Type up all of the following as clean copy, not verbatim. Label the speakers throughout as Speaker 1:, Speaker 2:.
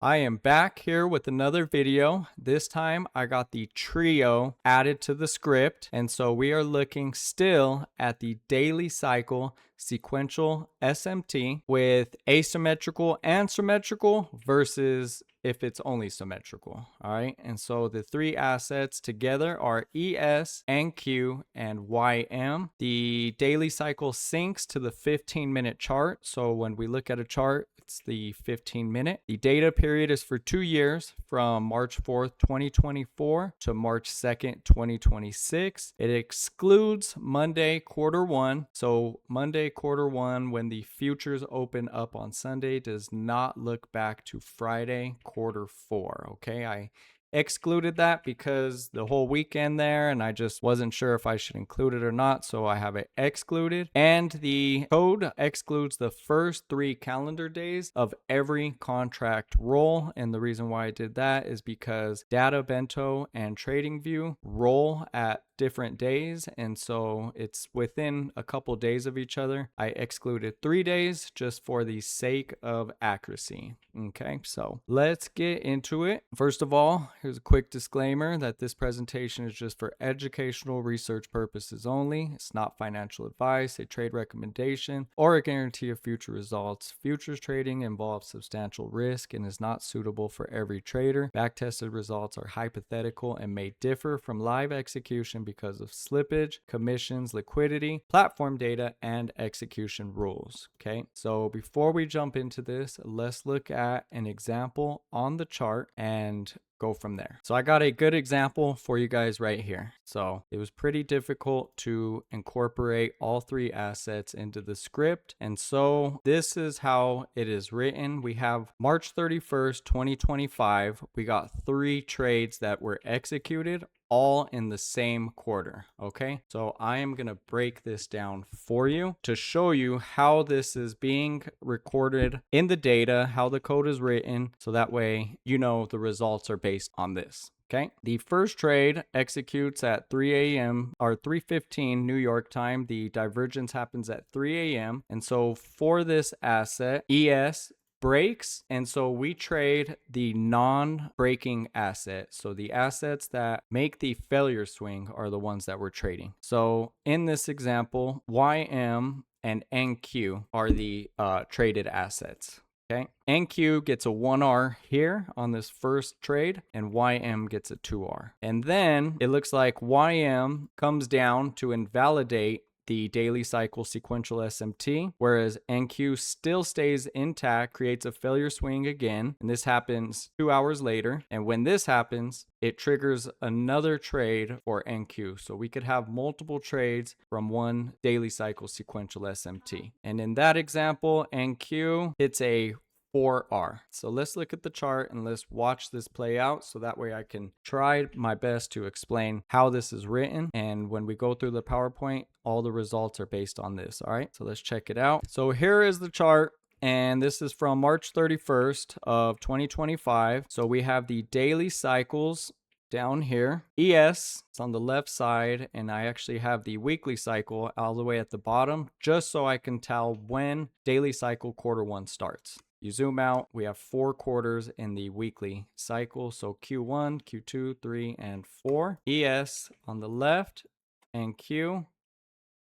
Speaker 1: I am back here with another video. This time I got the trio added to the script. And so we are looking still at the daily cycle sequential SMT with asymmetrical and symmetrical versus if it's only symmetrical. All right. And so the three assets together are ES, NQ, and YM. The daily cycle syncs to the 15-minute chart. So when we look at a chart, it's the 15-minute. The data period is for 2 years from March 4th, 2024 to March 2nd, 2026. It excludes Monday quarter one. So Monday quarter one, when the futures open up on Sunday, does not look back to Friday quarter four. Okay. I excluded that because the whole weekend there and I just wasn't sure if I should include it or not, so I have it excluded. And the code excludes the first 3 calendar days of every contract roll, and the reason why I did that is because Data Bento and TradingView roll at different days, and so it's within a couple days of each other. I excluded 3 days just for the sake of accuracy. Okay, so let's get into it. First of all, here's a quick disclaimer that this presentation is just for educational research purposes only. It's not financial advice, a trade recommendation, or a guarantee of future results. Futures trading involves substantial risk and is not suitable for every trader. Backtested results are hypothetical and may differ from live execution because of slippage, commissions, liquidity, platform data, and execution rules. Okay, so before we jump into this, let's look at an example on the chart and go from there. So I got a good example for you guys right here. So it was pretty difficult to incorporate all 3 assets into the script. And so this is how it is written. We have March 31st, 2025. We got 3 trades that were executed all in the same quarter. Okay, so I am going to break this down for you to show you how this is being recorded in the data, how the code is written, so that way you know the results are based on this. Okay, the first trade executes at 3 a.m. or 3:15 New York time. The divergence happens at 3 a.m. And so for this asset, ES breaks, and so we trade the non-breaking asset. So the assets that make the failure swing are the ones that we're trading. So in this example, YM and NQ are the traded assets. Okay, NQ gets a 1R here on this first trade, and YM gets a 2R. And then it looks like YM comes down to invalidate the daily cycle sequential SMT, whereas NQ still stays intact, creates a failure swing again, and this happens 2 hours later. And when this happens, it triggers another trade for NQ. So we could have multiple trades from one daily cycle sequential SMT. And in that example, NQ hits a 4R. So let's look at the chart and let's watch this play out so that way I can try my best to explain how this is written. And when we go through the PowerPoint, all the results are based on this. All right, so let's check it out. So here is the chart. And this is from March 31st of 2025. So we have the daily cycles down here. ES is on the left side, and I actually have the weekly cycle all the way at the bottom, just so I can tell when daily cycle quarter one starts. You zoom out, we have 4 quarters in the weekly cycle. So Q1, Q2, 3, and 4. ES on the left, and Q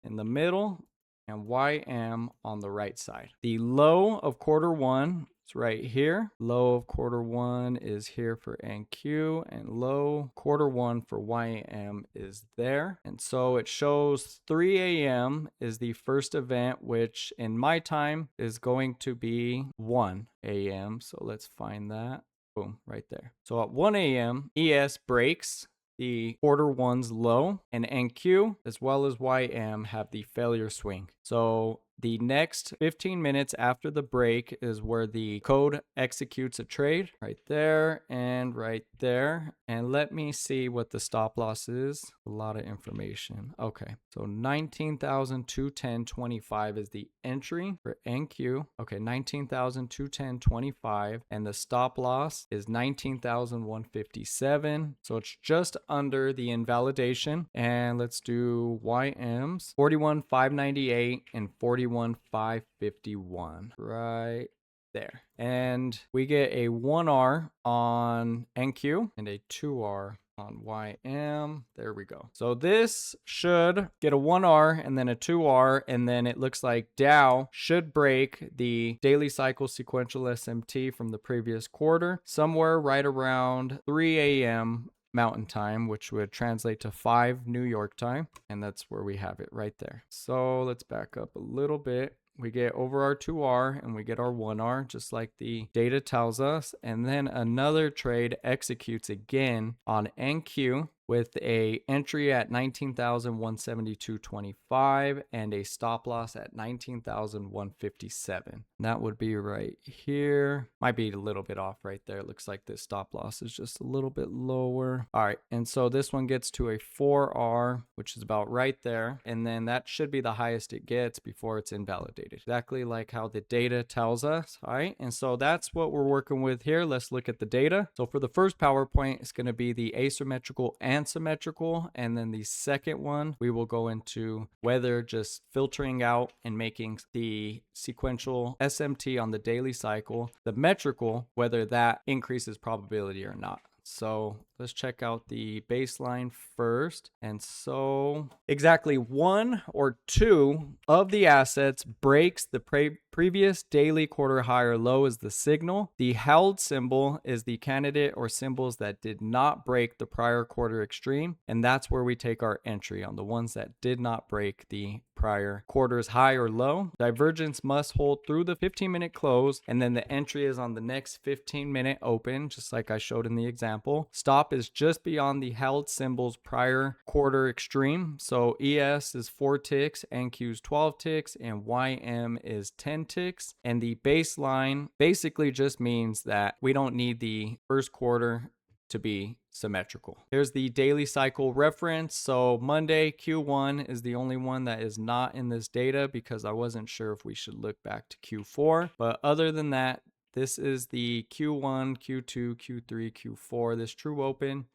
Speaker 1: in the middle, and YM on the right side. The low of quarter one is right here. Low of quarter one is here for NQ, and low quarter one for YM is there. And so it shows 3 a.m. is the first event, which in my time is going to be 1 a.m. So let's find that. Boom, right there. So at 1 a.m., ES breaks the quarter one's low, and NQ as well as YM have the failure swing. So the next 15 minutes after the break is where the code executes a trade right there and right there. And let me see what the stop loss is. A lot of information. Okay, so 19,210.25 is the entry for NQ. Okay, 19,210.25, and the stop loss is 19,157. So it's just under the invalidation. And let's do YMs 41,598 and 41,551 right there. And we get a 1R on NQ and a 2R on YM. There we go. So this should get a 1R and then a 2R, and then it looks like Dow should break the daily cycle sequential SMT from the previous quarter somewhere right around 3 a.m. Mountain Time, which would translate to 5 New York time, and that's where we have it right there. So let's back up a little bit. We get over our 2R and we get our 1R, just like the data tells us. And then another trade executes again on NQ with a entry at 19,172.25 and a stop loss at 19,157. That would be right here. Might be a little bit off right there. It looks like this stop loss is just a little bit lower. All right, and so this one gets to a 4R, which is about right there. And then that should be the highest it gets before it's invalidated. Exactly like how the data tells us. All right, and so that's what we're working with here. Let's look at the data. So for the first PowerPoint, it's going to be the asymmetrical and symmetrical, and then the second one we will go into whether just filtering out and making the sequential SMT on the daily cycle, the metrical, whether that increases probability or not. So let's check out the baseline first. And so exactly 1 or 2 of the assets breaks the previous daily quarter high or low is the signal. The held symbol is the candidate or symbols that did not break the prior quarter extreme. And that's where we take our entry on the ones that did not break the prior quarter's high or low. Divergence must hold through the 15-minute close, and then the entry is on the next 15-minute open, just like I showed in the example. Stop is just beyond the held symbol's prior quarter extreme. So ES is 4 ticks, NQ is 12 ticks, and YM is 10 ticks. And the baseline basically just means that we don't need the first quarter to be symmetrical. Here's the daily cycle reference. So Monday Q1 is the only one that is not in this data because I wasn't sure if we should look back to Q4. But other than that, this is the Q1, Q2, Q3, Q4. This true open,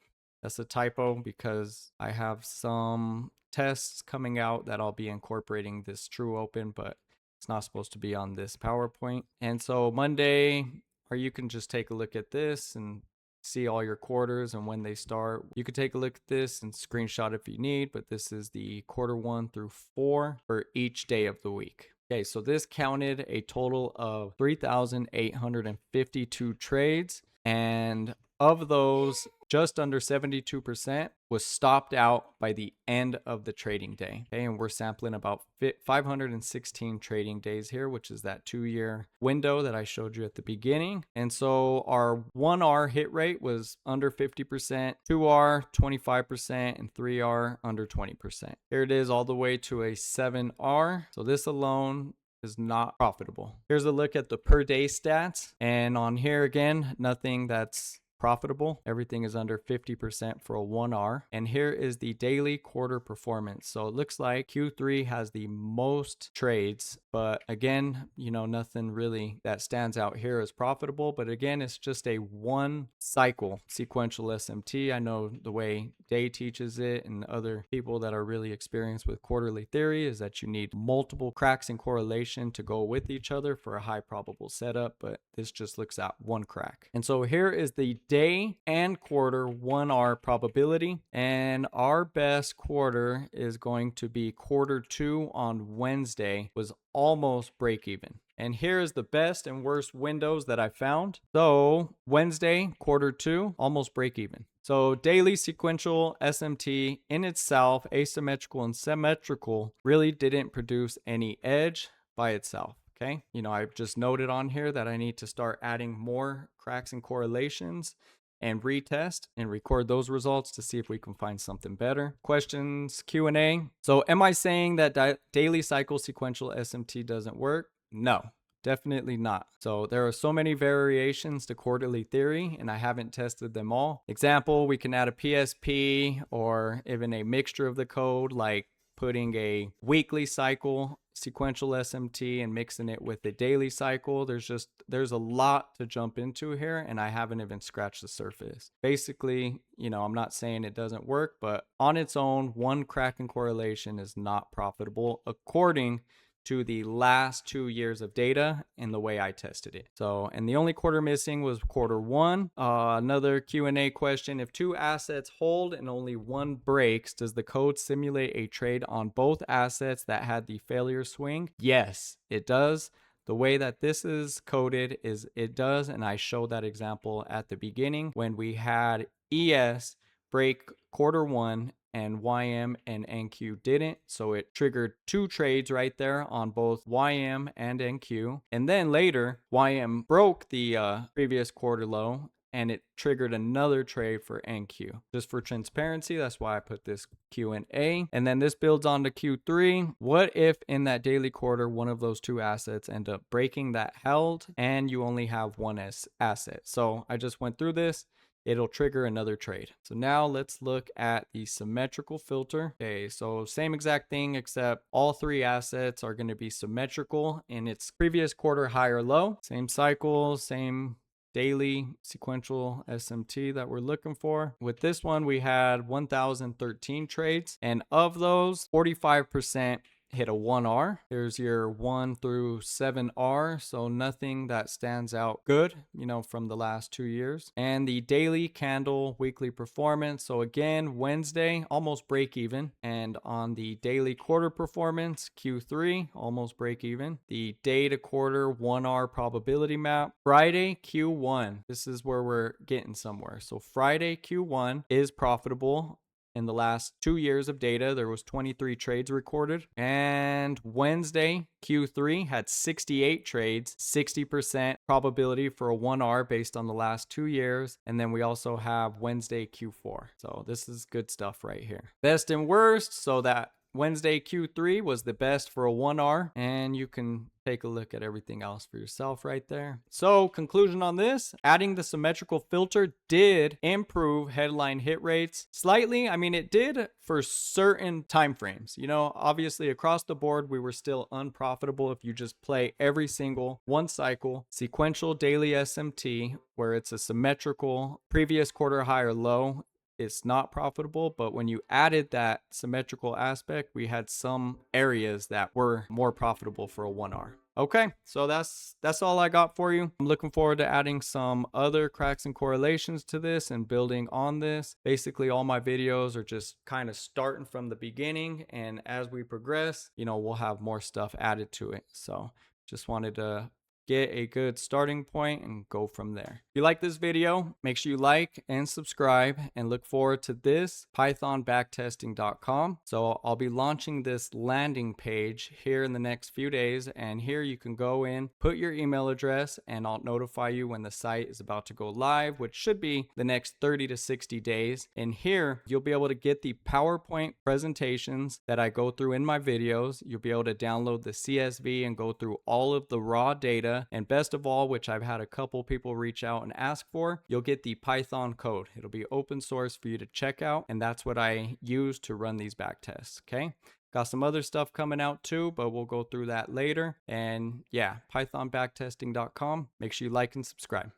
Speaker 1: that's a typo because I have some tests coming out that I'll be incorporating this true open, but it's not supposed to be on this PowerPoint. And so Monday, or you can just take a look at this and see all your quarters and when they start. You could take a look at this and screenshot if you need, but this is the quarter 1 through 4 for each day of the week. Okay, so this counted a total of 3,852 trades, and of those, just under 72% was stopped out by the end of the trading day. Okay, and we're sampling about 516 trading days here, which is that 2-year window that I showed you at the beginning. And so our 1R hit rate was under 50%, 2R 25%, and 3R under 20%. Here it is all the way to a 7R. So this alone is not profitable. Here's a look at the per day stats. And on here again, nothing that's profitable. Everything is under 50% for a 1R. And here is the daily quarter performance. So it looks like Q3 has the most trades, but again, nothing really that stands out here as profitable. But again, it's just a 1 cycle sequential SMT. I know the way Day teaches it and other people that are really experienced with quarterly theory is that you need multiple cracks in correlation to go with each other for a high probable setup, but this just looks at 1 crack. And so here is the day and quarter 1R probability, and our best quarter is going to be quarter 2 on Wednesday, was almost break even. And here is the best and worst windows that I found. So Wednesday, quarter 2, almost break even. So daily sequential SMT in itself, asymmetrical and symmetrical, really didn't produce any edge by itself. Okay, I've just noted on here that I need to start adding more cracks and correlations and retest and record those results to see if we can find something better. Questions, Q&A. So am I saying that daily cycle sequential SMT doesn't work? No, definitely not. So there are so many variations to quarterly theory and I haven't tested them all. Example, we can add a PSP or even a mixture of the code, like putting a weekly cycle sequential SMT and mixing it with the daily cycle. There's a lot to jump into here and I haven't even scratched the surface. Basically, I'm not saying it doesn't work, but on its own, 1 crack in correlation is not profitable according to the last 2 years of data in the way I tested it. So, and the only quarter missing was quarter one. Another Q&A question: if two assets hold and only one breaks, does the code simulate a trade on both assets that had the failure swing? Yes, it does. The way that this is coded is it does, and I showed that example at the beginning when we had ES break quarter one and YM and NQ didn't. So it triggered two trades right there on both YM and NQ. And then later, YM broke the previous quarter low and it triggered another trade for NQ. Just for transparency, that's why I put this Q&A. And then this builds on to Q3. What if in that daily quarter, one of those two assets end up breaking that held and you only have one asset? So I just went through this. It'll trigger another trade. So now let's look at the symmetrical filter. Okay, so same exact thing, except all three assets are going to be symmetrical in its previous quarter high or low. Same cycle, same daily sequential SMT that we're looking for. With this one, we had 1,013 trades, and of those, 45% hit a 1R. There's your 1 through 7R, so nothing that stands out good, you know, from the last 2 years. And the daily candle weekly performance, so again, Wednesday, almost break even. And on the daily quarter performance, Q3, almost break even. The day to quarter 1R probability map. Friday, Q1, this is where we're getting somewhere. So Friday, Q1 is profitable. In the last 2 years of data, there was 23 trades recorded. And Wednesday, Q3 had 68 trades, 60% probability for a 1R based on the last 2 years. And then we also have Wednesday, Q4. So this is good stuff right here. Best and worst, so that Wednesday Q3 was the best for a 1R, and you can take a look at everything else for yourself right there. So conclusion on this, adding the symmetrical filter did improve headline hit rates slightly. I mean, it did for certain time frames. You know, obviously across the board, we were still unprofitable if you just play every single one cycle sequential daily SMT where it's a symmetrical previous quarter high or low. It's not profitable, but when you added that symmetrical aspect, we had some areas that were more profitable for a 1R. Okay, so that's all I got for you. I'm looking forward to adding some other cracks and correlations to this and building on this. Basically, all my videos are just kind of starting from the beginning, and as we progress, you know, we'll have more stuff added to it. So just wanted to get a good starting point and go from there. If you like this video, make sure you like and subscribe, and look forward to this Python Backtesting.com. So I'll be launching this landing page here in the next few days, and here you can go in, put your email address, and I'll notify you when the site is about to go live, which should be the next 30 to 60 days. And here you'll be able to get the PowerPoint presentations that I go through in my videos. You'll be able to download the CSV and go through all of the raw data. And best of all, which I've had a couple people reach out and ask for, you'll get the Python code. It'll be open source for you to check out, and that's what I use to run these back tests. Okay, got some other stuff coming out too, but we'll go through that later. And yeah, pythonbacktesting.com. Make sure you like and subscribe.